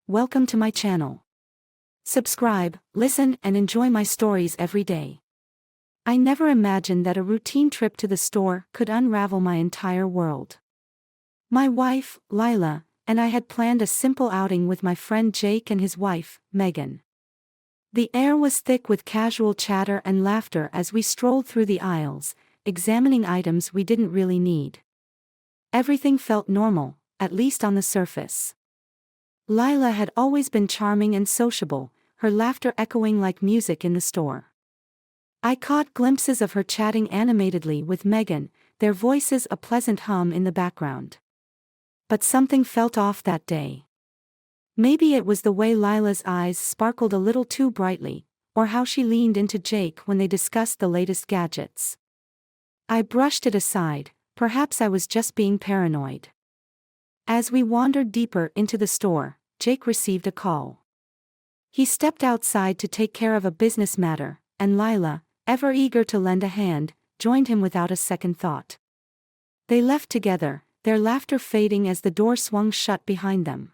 Welcome to my channel. Subscribe, listen, and enjoy my stories every day. I never imagined that a routine trip to the store could unravel my entire world. My wife, Lila, and I had planned a simple outing with my friend Jake and his wife, Megan. The air was thick with casual chatter and laughter as we strolled through the aisles, examining items we didn't really need. Everything felt normal, at least on the surface. Lila had always been charming and sociable, her laughter echoing like music in the store. I caught glimpses of her chatting animatedly with Megan, their voices a pleasant hum in the background. But something felt off that day. Maybe it was the way Lila's eyes sparkled a little too brightly, or how she leaned into Jake when they discussed the latest gadgets. I brushed it aside, perhaps I was just being paranoid. As we wandered deeper into the store, Jake received a call. He stepped outside to take care of a business matter, and Lila, ever eager to lend a hand, joined him without a second thought. They left together, their laughter fading as the door swung shut behind them.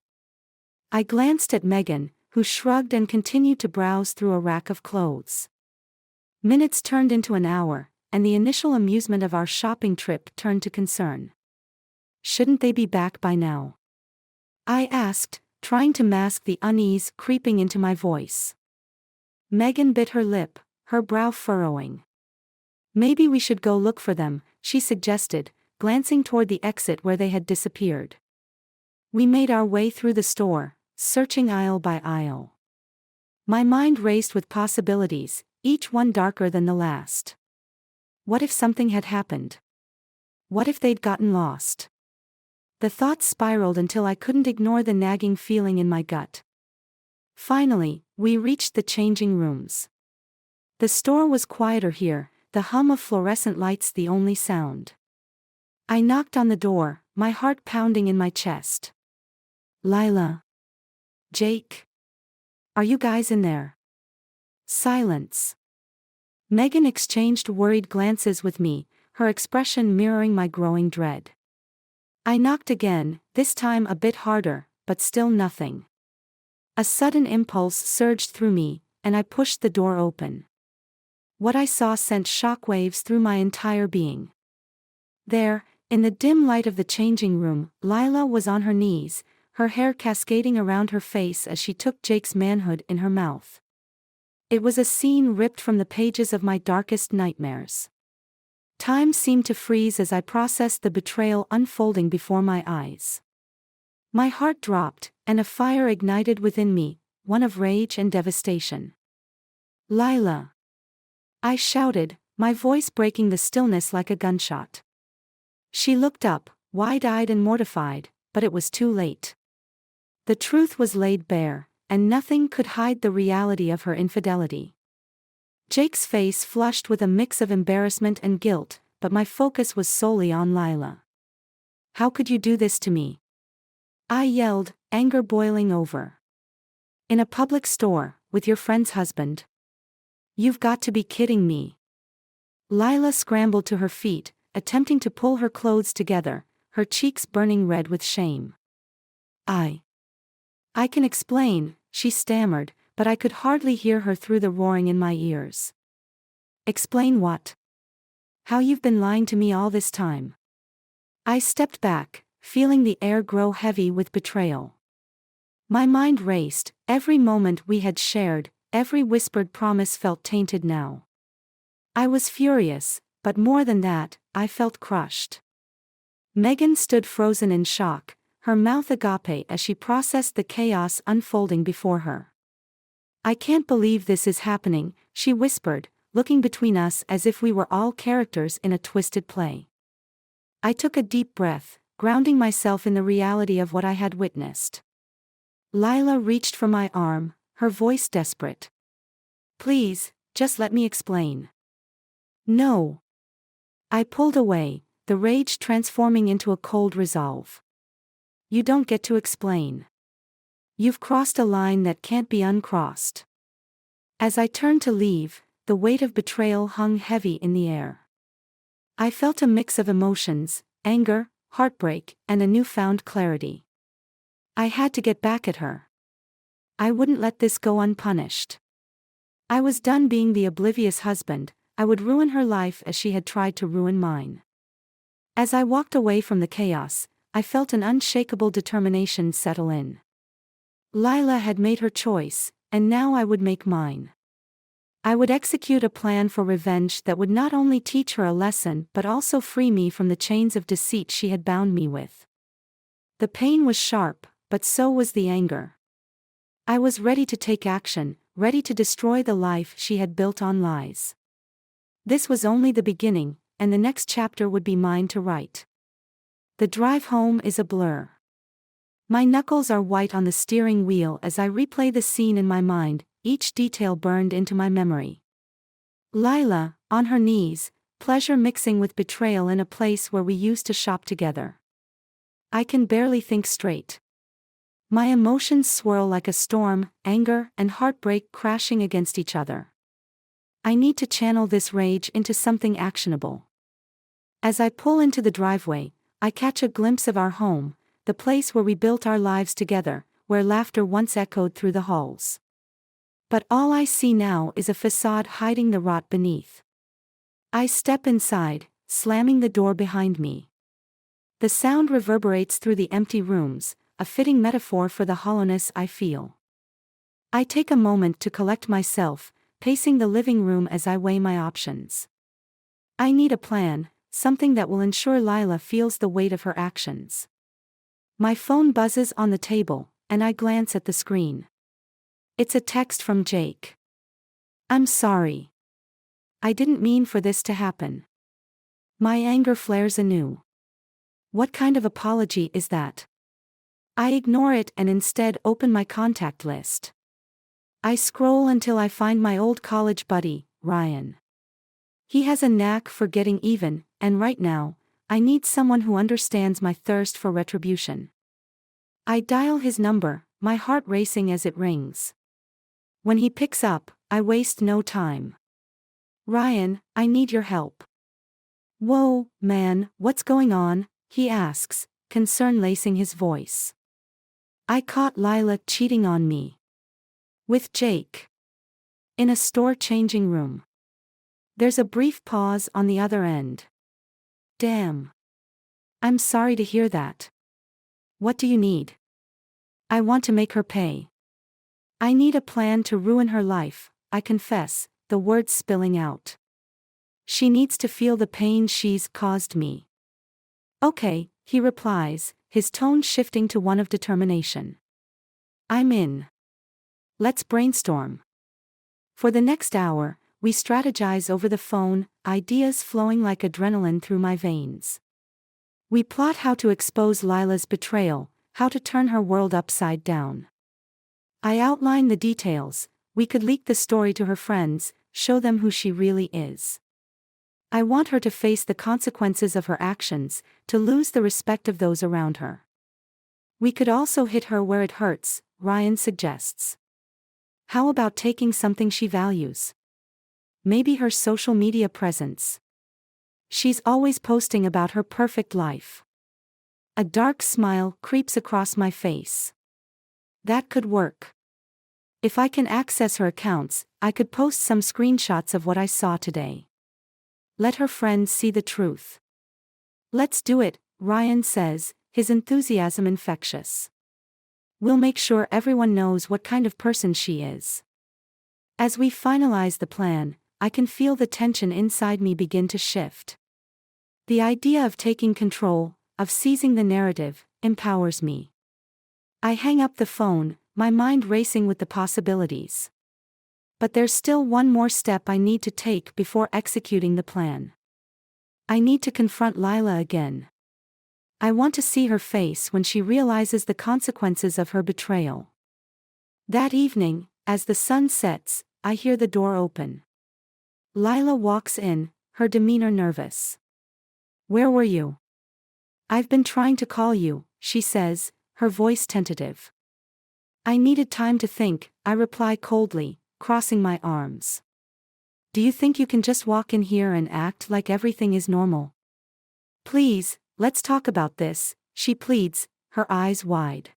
I glanced at Megan, who shrugged and continued to browse through a rack of clothes. Minutes turned into an hour, and the initial amusement of our shopping trip turned to concern. Shouldn't they be back by now? I asked, trying to mask the unease creeping into my voice. Megan bit her lip, her brow furrowing. Maybe we should go look for them, she suggested, glancing toward the exit where they had disappeared. We made our way through the store, searching aisle by aisle. My mind raced with possibilities, each one darker than the last. What if something had happened? What if they'd gotten lost? The thoughts spiraled until I couldn't ignore the nagging feeling in my gut. Finally, we reached the changing rooms. The store was quieter here, the hum of fluorescent lights the only sound. I knocked on the door, my heart pounding in my chest. Lila. Jake. Are you guys in there? Silence. Megan exchanged worried glances with me, her expression mirroring my growing dread. I knocked again, this time a bit harder, but still nothing. A sudden impulse surged through me, and I pushed the door open. What I saw sent shockwaves through my entire being. There, in the dim light of the changing room, Lila was on her knees, her hair cascading around her face as she took Jake's manhood in her mouth. It was a scene ripped from the pages of my darkest nightmares. Time seemed to freeze as I processed the betrayal unfolding before my eyes. My heart dropped, and a fire ignited within me, one of rage and devastation. Lila! I shouted, my voice breaking the stillness like a gunshot. She looked up, wide-eyed and mortified, but it was too late. The truth was laid bare, and nothing could hide the reality of her infidelity. Jake's face flushed with a mix of embarrassment and guilt, but my focus was solely on Lila. How could you do this to me? I yelled, anger boiling over. In a public store, with your friend's husband? You've got to be kidding me. Lila scrambled to her feet, attempting to pull her clothes together, her cheeks burning red with shame. I can explain, she stammered, but I could hardly hear her through the roaring in my ears. Explain what? How you've been lying to me all this time. I stepped back, feeling the air grow heavy with betrayal. My mind raced, every moment we had shared, every whispered promise felt tainted now. I was furious, but more than that, I felt crushed. Megan stood frozen in shock, her mouth agape as she processed the chaos unfolding before her. I can't believe this is happening, she whispered, looking between us as if we were all characters in a twisted play. I took a deep breath, grounding myself in the reality of what I had witnessed. Lila reached for my arm, her voice desperate. Please, just let me explain. No. I pulled away, the rage transforming into a cold resolve. You don't get to explain. You've crossed a line that can't be uncrossed. As I turned to leave, the weight of betrayal hung heavy in the air. I felt a mix of emotions, anger, heartbreak, and a newfound clarity. I had to get back at her. I wouldn't let this go unpunished. I was done being the oblivious husband. I would ruin her life as she had tried to ruin mine. As I walked away from the chaos, I felt an unshakable determination settle in. Lila had made her choice, and now I would make mine. I would execute a plan for revenge that would not only teach her a lesson but also free me from the chains of deceit she had bound me with. The pain was sharp, but so was the anger. I was ready to take action, ready to destroy the life she had built on lies. This was only the beginning, and the next chapter would be mine to write. The drive home is a blur. My knuckles are white on the steering wheel as I replay the scene in my mind, each detail burned into my memory. Lila, on her knees, pleasure mixing with betrayal in a place where we used to shop together. I can barely think straight. My emotions swirl like a storm, anger and heartbreak crashing against each other. I need to channel this rage into something actionable. As I pull into the driveway, I catch a glimpse of our home, the place where we built our lives together, where laughter once echoed through the halls. But all I see now is a facade hiding the rot beneath. I step inside, slamming the door behind me. The sound reverberates through the empty rooms, a fitting metaphor for the hollowness I feel. I take a moment to collect myself, pacing the living room as I weigh my options. I need a plan, something that will ensure Lila feels the weight of her actions. My phone buzzes on the table, and I glance at the screen. It's a text from Jake. "I'm sorry. I didn't mean for this to happen." My anger flares anew. What kind of apology is that? I ignore it and instead open my contact list. I scroll until I find my old college buddy, Ryan. He has a knack for getting even, and right now, I need someone who understands my thirst for retribution. I dial his number, my heart racing as it rings. When he picks up, I waste no time. "Ryan, I need your help." "Whoa, man, what's going on?" he asks, concern lacing his voice. "I caught Lila cheating on me. With Jake. In a store changing room." There's a brief pause on the other end. "Damn. I'm sorry to hear that. What do you need?" "I want to make her pay. I need a plan to ruin her life," I confess, the words spilling out. "She needs to feel the pain she's caused me." "Okay," he replies, his tone shifting to one of determination. "I'm in. Let's brainstorm." For the next hour, we strategize over the phone, ideas flowing like adrenaline through my veins. We plot how to expose Lila's betrayal, how to turn her world upside down. I outline the details. We could leak the story to her friends, show them who she really is. I want her to face the consequences of her actions, to lose the respect of those around her. We could also hit her where it hurts, Ryan suggests. How about taking something she values? Maybe her social media presence. She's always posting about her perfect life. A dark smile creeps across my face. That could work. If I can access her accounts, I could post some screenshots of what I saw today. Let her friends see the truth. "Let's do it," Ryan says, his enthusiasm infectious. "We'll make sure everyone knows what kind of person she is." As we finalize the plan, I can feel the tension inside me begin to shift. The idea of taking control, of seizing the narrative, empowers me. I hang up the phone, my mind racing with the possibilities. But there's still one more step I need to take before executing the plan. I need to confront Lila again. I want to see her face when she realizes the consequences of her betrayal. That evening, as the sun sets, I hear the door open. Lila walks in, her demeanor nervous. "Where were you?" "I've been trying to call you," she says, her voice tentative. "I needed time to think," I reply coldly, crossing my arms. "Do you think you can just walk in here and act like everything is normal?" "Please, let's talk about this," she pleads, her eyes wide.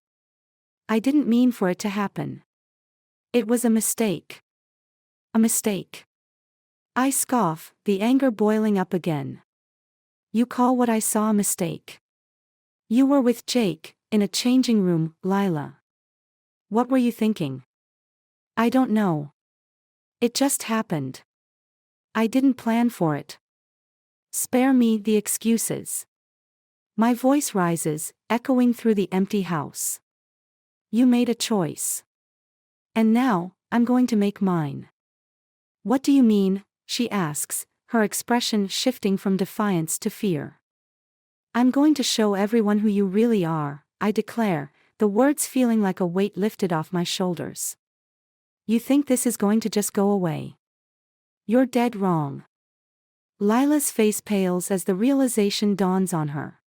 "I didn't mean for it to happen. It was a mistake. A mistake. I scoff, the anger boiling up again. You call what I saw a mistake? You were with Jake, in a changing room, Lila. What were you thinking? I don't know. It just happened. I didn't plan for it. Spare me the excuses. My voice rises, echoing through the empty house. You made a choice. And now, I'm going to make mine. What do you mean? She asks, her expression shifting from defiance to fear. I'm going to show everyone who you really are, I declare, the words feeling like a weight lifted off my shoulders. You think this is going to just go away? You're dead wrong. Lila's face pales as the realization dawns on her.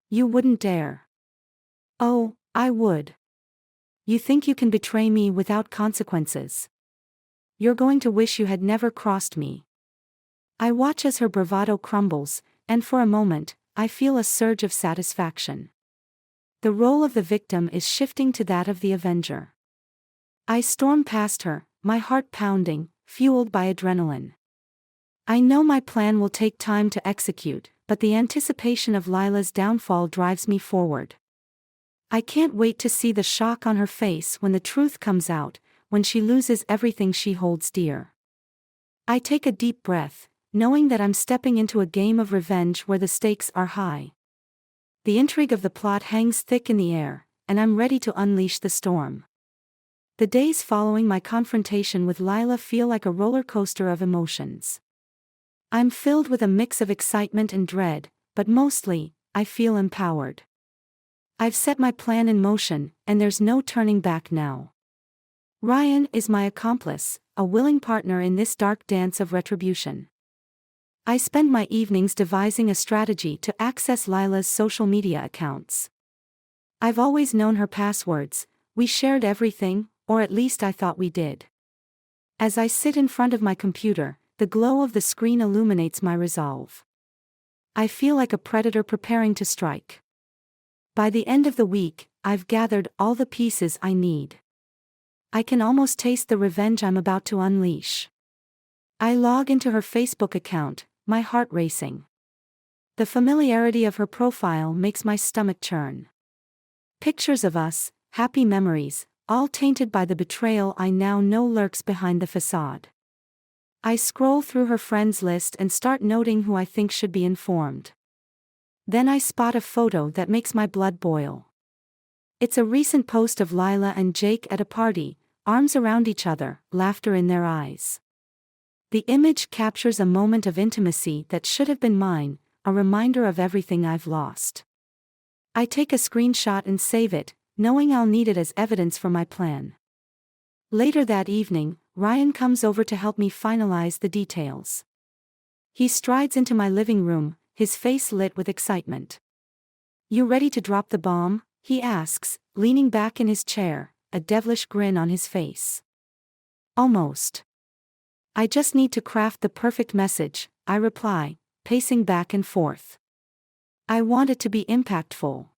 You wouldn't dare. Oh, I would. You think you can betray me without consequences? You're going to wish you had never crossed me. I watch as her bravado crumbles, and for a moment, I feel a surge of satisfaction. The role of the victim is shifting to that of the avenger. I storm past her, my heart pounding, fueled by adrenaline. I know my plan will take time to execute, but the anticipation of Lila's downfall drives me forward. I can't wait to see the shock on her face when the truth comes out, when she loses everything she holds dear. I take a deep breath, knowing that I'm stepping into a game of revenge where the stakes are high. The intrigue of the plot hangs thick in the air, and I'm ready to unleash the storm. The days following my confrontation with Lila feel like a roller coaster of emotions. I'm filled with a mix of excitement and dread, but mostly, I feel empowered. I've set my plan in motion, and there's no turning back now. Ryan is my accomplice, a willing partner in this dark dance of retribution. I spend my evenings devising a strategy to access Lila's social media accounts. I've always known her passwords, we shared everything, or at least I thought we did. As I sit in front of my computer, the glow of the screen illuminates my resolve. I feel like a predator preparing to strike. By the end of the week, I've gathered all the pieces I need. I can almost taste the revenge I'm about to unleash. I log into her Facebook account, my heart racing. The familiarity of her profile makes my stomach churn. Pictures of us, happy memories, all tainted by the betrayal I now know lurks behind the facade. I scroll through her friends list and start noting who I think should be informed. Then I spot a photo that makes my blood boil. It's a recent post of Lila and Jake at a party, arms around each other, laughter in their eyes. The image captures a moment of intimacy that should have been mine, a reminder of everything I've lost. I take a screenshot and save it, knowing I'll need it as evidence for my plan. Later that evening, Ryan comes over to help me finalize the details. He strides into my living room, his face lit with excitement. You ready to drop the bomb? He asks, leaning back in his chair, a devilish grin on his face. Almost. I just need to craft the perfect message, I reply, pacing back and forth. I want it to be impactful.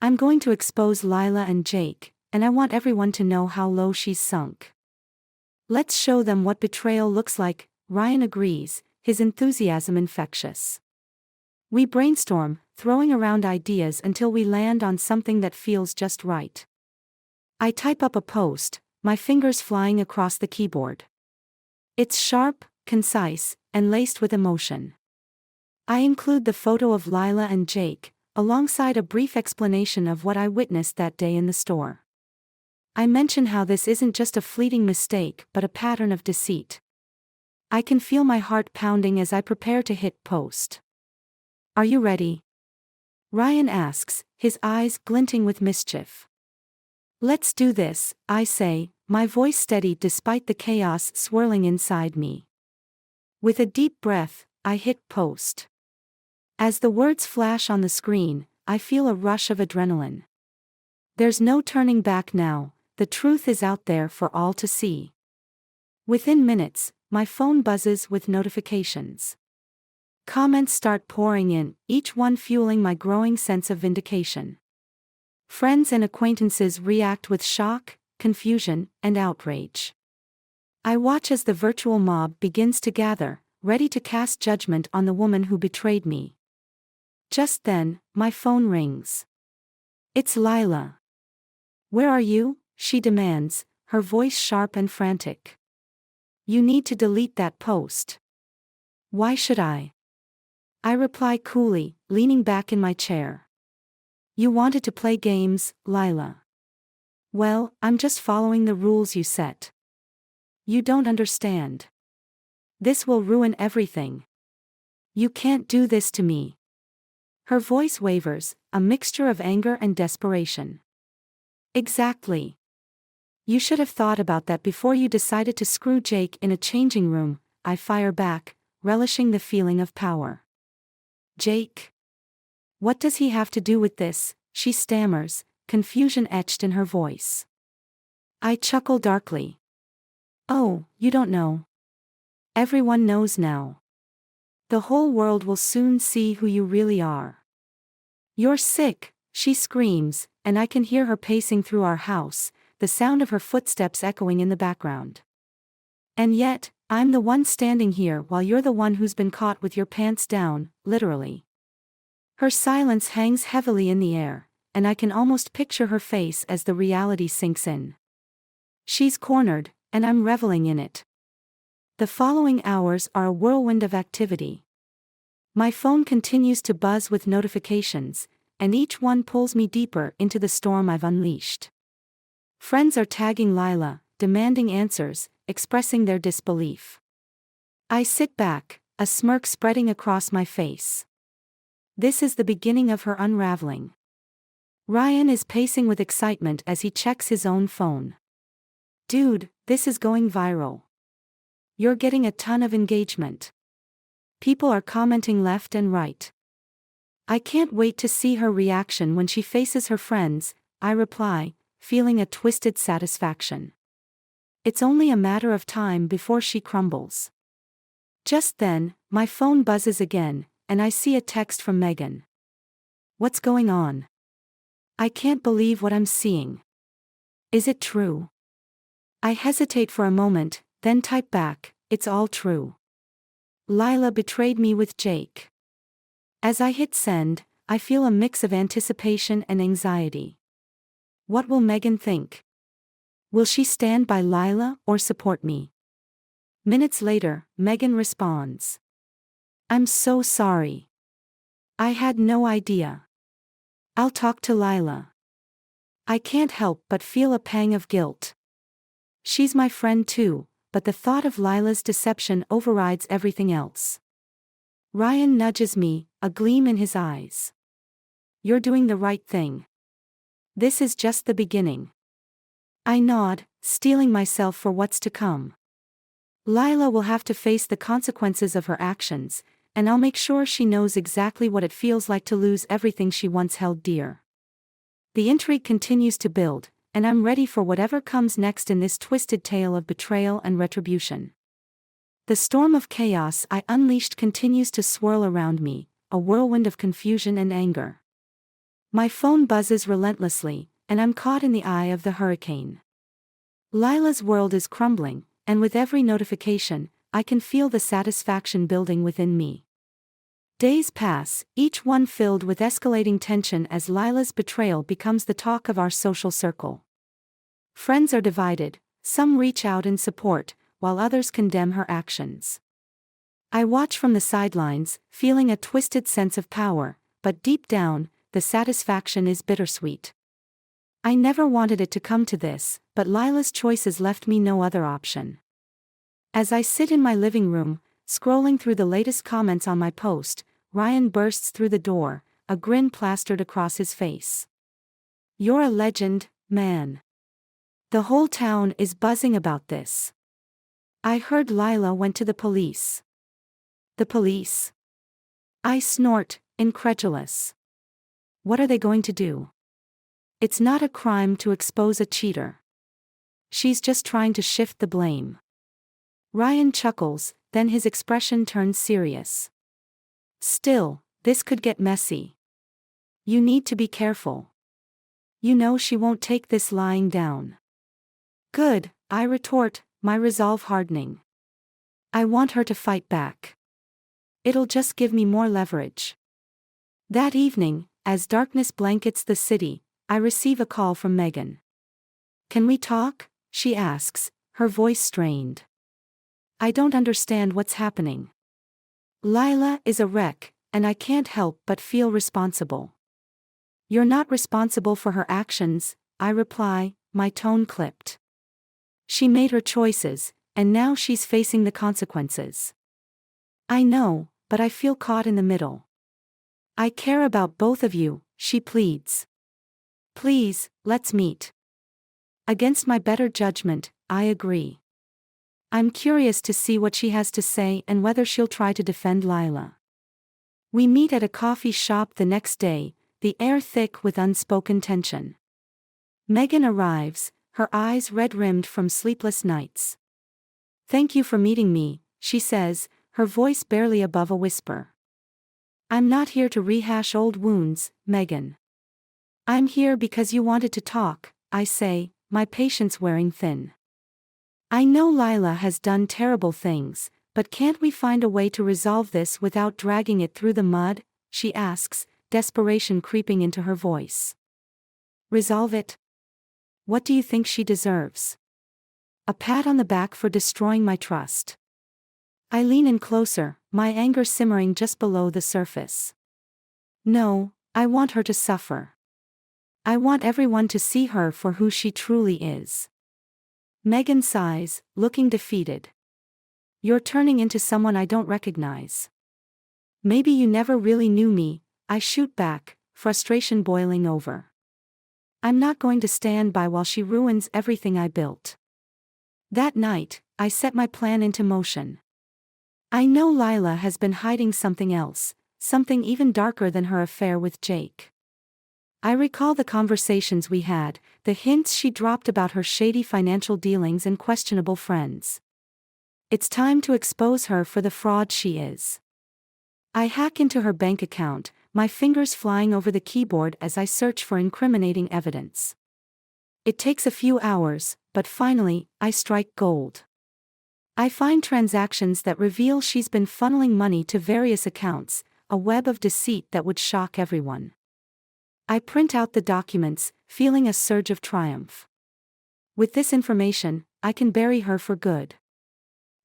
I'm going to expose Lila and Jake, and I want everyone to know how low she's sunk. Let's show them what betrayal looks like, Ryan agrees, his enthusiasm infectious. We brainstorm, throwing around ideas until we land on something that feels just right. I type up a post, my fingers flying across the keyboard. It's sharp, concise, and laced with emotion. I include the photo of Lila and Jake, alongside a brief explanation of what I witnessed that day in the store. I mention how this isn't just a fleeting mistake but a pattern of deceit. I can feel my heart pounding as I prepare to hit post. Are you ready? Ryan asks, his eyes glinting with mischief. Let's do this, I say, my voice steady despite the chaos swirling inside me. With a deep breath, I hit post. As the words flash on the screen, I feel a rush of adrenaline. There's no turning back now, the truth is out there for all to see. Within minutes, my phone buzzes with notifications. Comments start pouring in, each one fueling my growing sense of vindication. Friends and acquaintances react with shock, confusion, and outrage. I watch as the virtual mob begins to gather, ready to cast judgment on the woman who betrayed me. Just then, my phone rings. It's Lila. "Where are you?" she demands, her voice sharp and frantic. "You need to delete that post." "Why should I?" I reply coolly, leaning back in my chair. "You wanted to play games, Lila." "Well, I'm just following the rules you set." "You don't understand. This will ruin everything. You can't do this to me." Her voice wavers, a mixture of anger and desperation. "Exactly. You should have thought about that before you decided to screw Jake in a changing room," I fire back, relishing the feeling of power. "Jake? What does he have to do with this?" she stammers, confusion etched in her voice. I chuckle darkly. "Oh, you don't know. Everyone knows now. The whole world will soon see who you really are." "You're sick," she screams, and I can hear her pacing through our house, the sound of her footsteps echoing in the background. "And yet, I'm the one standing here while you're the one who's been caught with your pants down, literally." Her silence hangs heavily in the air, and I can almost picture her face as the reality sinks in. She's cornered, and I'm reveling in it. The following hours are a whirlwind of activity. My phone continues to buzz with notifications, and each one pulls me deeper into the storm I've unleashed. Friends are tagging Lila, demanding answers, expressing their disbelief. I sit back, a smirk spreading across my face. This is the beginning of her unraveling. Ryan is pacing with excitement as he checks his own phone. "Dude, this is going viral. You're getting a ton of engagement. People are commenting left and right." "I can't wait to see her reaction when she faces her friends," I reply, feeling a twisted satisfaction. It's only a matter of time before she crumbles. Just then, my phone buzzes again, and I see a text from Megan. "What's going on? I can't believe what I'm seeing. Is it true?" I hesitate for a moment, then type back, "It's all true. Lila betrayed me with Jake." As I hit send, I feel a mix of anticipation and anxiety. What will Megan think? Will she stand by Lila or support me? Minutes later, Megan responds. "I'm so sorry. I had no idea. I'll talk to Lila." I can't help but feel a pang of guilt. She's my friend too, but the thought of Lila's deception overrides everything else. Ryan nudges me, a gleam in his eyes. "You're doing the right thing. This is just the beginning." I nod, steeling myself for what's to come. Lila will have to face the consequences of her actions, and I'll make sure she knows exactly what it feels like to lose everything she once held dear. The intrigue continues to build, and I'm ready for whatever comes next in this twisted tale of betrayal and retribution. The storm of chaos I unleashed continues to swirl around me, a whirlwind of confusion and anger. My phone buzzes relentlessly, and I'm caught in the eye of the hurricane. Lila's world is crumbling, and with every notification, I can feel the satisfaction building within me. Days pass, each one filled with escalating tension as Lila's betrayal becomes the talk of our social circle. Friends are divided, some reach out in support, while others condemn her actions. I watch from the sidelines, feeling a twisted sense of power, but deep down, the satisfaction is bittersweet. I never wanted it to come to this, but Lila's choices left me no other option. As I sit in my living room, scrolling through the latest comments on my post, Ryan bursts through the door, a grin plastered across his face. "You're a legend, man. The whole town is buzzing about this. I heard Lila went to the police." "The police?" I snort, incredulous. "What are they going to do? It's not a crime to expose a cheater. She's just trying to shift the blame." Ryan chuckles, then his expression turns serious. "Still, this could get messy. You need to be careful. You know she won't take this lying down." Good, I retort, my resolve hardening. I want her to fight back. It'll just give me more leverage. That evening, as darkness blankets the city, I receive a call from Megan. Can we talk? She asks, her voice strained. I don't understand what's happening. Lila is a wreck, and I can't help but feel responsible. You're not responsible for her actions, I reply, my tone clipped. She made her choices, and now she's facing the consequences. I know, but I feel caught in the middle. I care about both of you, she pleads. Please, let's meet. Against my better judgment, I agree. I'm curious to see what she has to say and whether she'll try to defend Lila. We meet at a coffee shop the next day, the air thick with unspoken tension. Megan arrives, her eyes red-rimmed from sleepless nights. Thank you for meeting me, she says, her voice barely above a whisper. I'm not here to rehash old wounds, Megan. I'm here because you wanted to talk, I say, my patience wearing thin. I know Lila has done terrible things, but can't we find a way to resolve this without dragging it through the mud? She asks, desperation creeping into her voice. Resolve it? What do you think she deserves? A pat on the back for destroying my trust. I lean in closer, my anger simmering just below the surface. No, I want her to suffer. I want everyone to see her for who she truly is. Megan sighs, looking defeated. You're turning into someone I don't recognize. Maybe you never really knew me, I shoot back, frustration boiling over. I'm not going to stand by while she ruins everything I built. That night, I set my plan into motion. I know Lila has been hiding something else, something even darker than her affair with Jake. I recall the conversations we had, the hints she dropped about her shady financial dealings and questionable friends. It's time to expose her for the fraud she is. I hack into her bank account, my fingers flying over the keyboard as I search for incriminating evidence. It takes a few hours, but finally, I strike gold. I find transactions that reveal she's been funneling money to various accounts, a web of deceit that would shock everyone. I print out the documents, feeling a surge of triumph. With this information, I can bury her for good.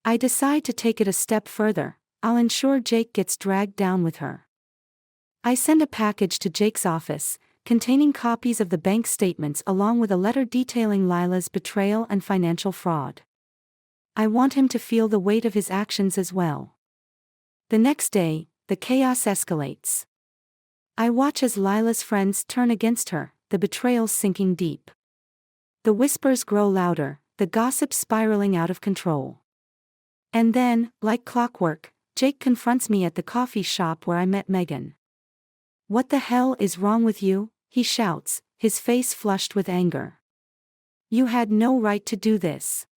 I decide to take it a step further. I'll ensure Jake gets dragged down with her. I send a package to Jake's office, containing copies of the bank statements along with a letter detailing Lila's betrayal and financial fraud. I want him to feel the weight of his actions as well. The next day, the chaos escalates. I watch as Lila's friends turn against her, the betrayal sinking deep. The whispers grow louder, the gossip spiraling out of control. And then, like clockwork, Jake confronts me at the coffee shop where I met Megan. What the hell is wrong with you? He shouts, his face flushed with anger. You had no right to do this.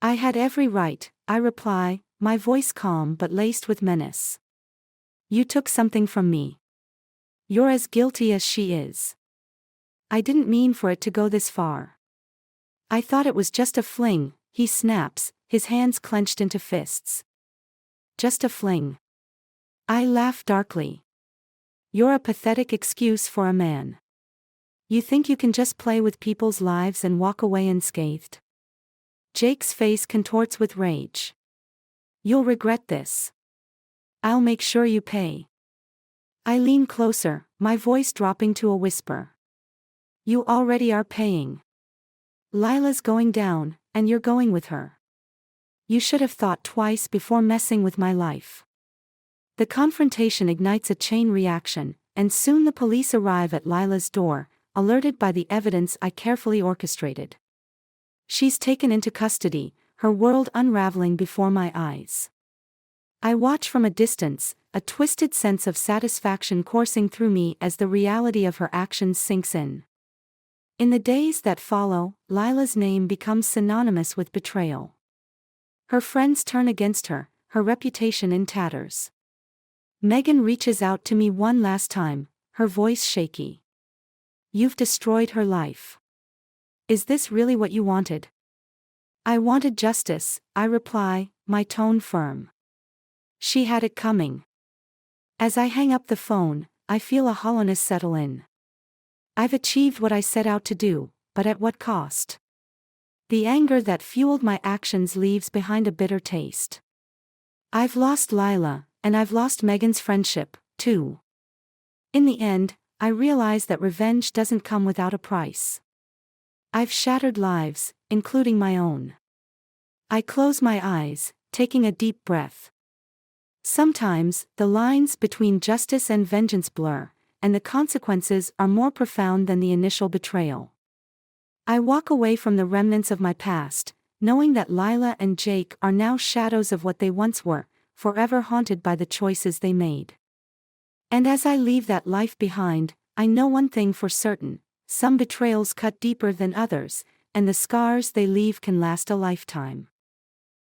I had every right, I reply, my voice calm but laced with menace. You took something from me. You're as guilty as she is. I didn't mean for it to go this far. I thought it was just a fling, he snaps, his hands clenched into fists. Just a fling. I laugh darkly. You're a pathetic excuse for a man. You think you can just play with people's lives and walk away unscathed? Jake's face contorts with rage. You'll regret this. I'll make sure you pay. I lean closer, my voice dropping to a whisper. You already are paying. Lila's going down, and you're going with her. You should have thought twice before messing with my life. The confrontation ignites a chain reaction, and soon the police arrive at Lila's door, alerted by the evidence I carefully orchestrated. She's taken into custody, her world unraveling before my eyes. I watch from a distance, a twisted sense of satisfaction coursing through me as the reality of her actions sinks in. In the days that follow, Lila's name becomes synonymous with betrayal. Her friends turn against her, her reputation in tatters. Megan reaches out to me one last time, her voice shaky. You've destroyed her life. Is this really what you wanted? I wanted justice, I reply, my tone firm. She had it coming. As I hang up the phone, I feel a hollowness settle in. I've achieved what I set out to do, but at what cost? The anger that fueled my actions leaves behind a bitter taste. I've lost Lila, and I've lost Megan's friendship, too. In the end, I realize that revenge doesn't come without a price. I've shattered lives, including my own. I close my eyes, taking a deep breath. Sometimes, the lines between justice and vengeance blur, and the consequences are more profound than the initial betrayal. I walk away from the remnants of my past, knowing that Lila and Jake are now shadows of what they once were, forever haunted by the choices they made. And as I leave that life behind, I know one thing for certain: some betrayals cut deeper than others, and the scars they leave can last a lifetime.